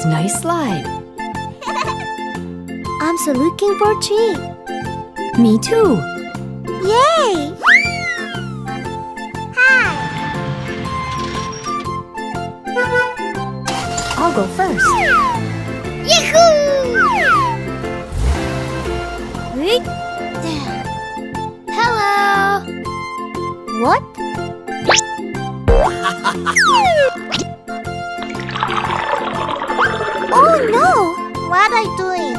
nice slide. I'm so looking for a tree. Me too. Yay! Hi! I'll go first. Yahoo! Hello! What? Oh no! What are you doing?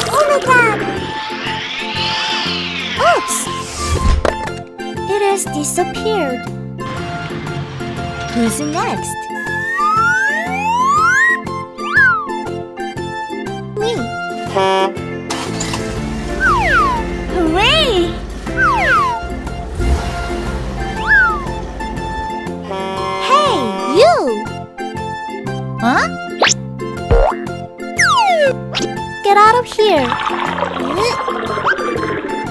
Oh my god! Oops! It has disappeared. Who's next? Me. Hooray! Hey, you! Huh? Get out of here!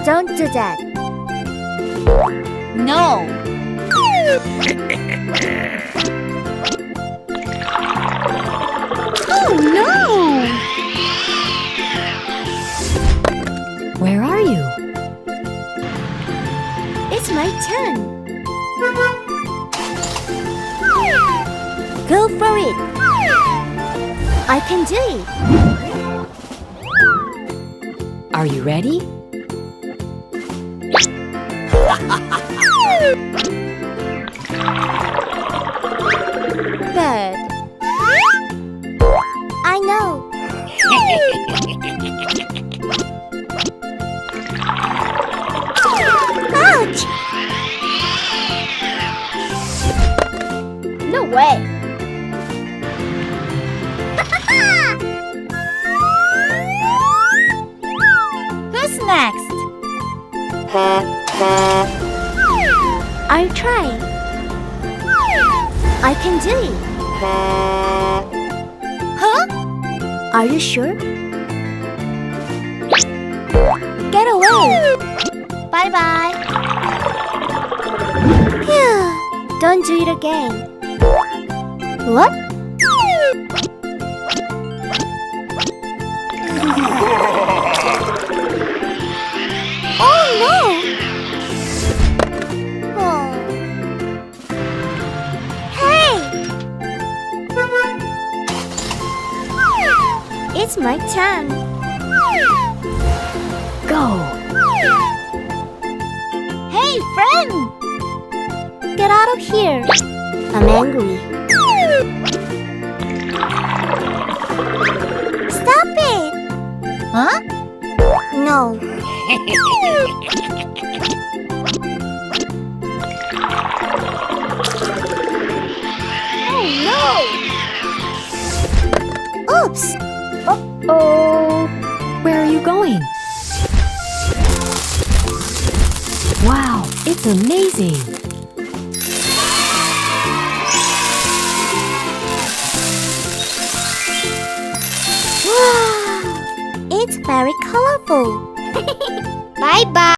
Don't do that. No! Oh no! Where are you? It's my turn. Go for it. I can do it. Are you ready? Good. I know. Ouch! No way. Who's next? I'll try. I can do it. Huh? Are you sure? Get away! Bye-bye. Phew. Don't do it again. What? Oh no! Oh. Hey! It's my turn. Go! Hey, friend! Get out of here. I'm angry. Stop it! Huh? No. Oh no! Oops! Uh-oh! Where are you going? Wow, it's amazing! Wow! It's very colorful. Bye-bye.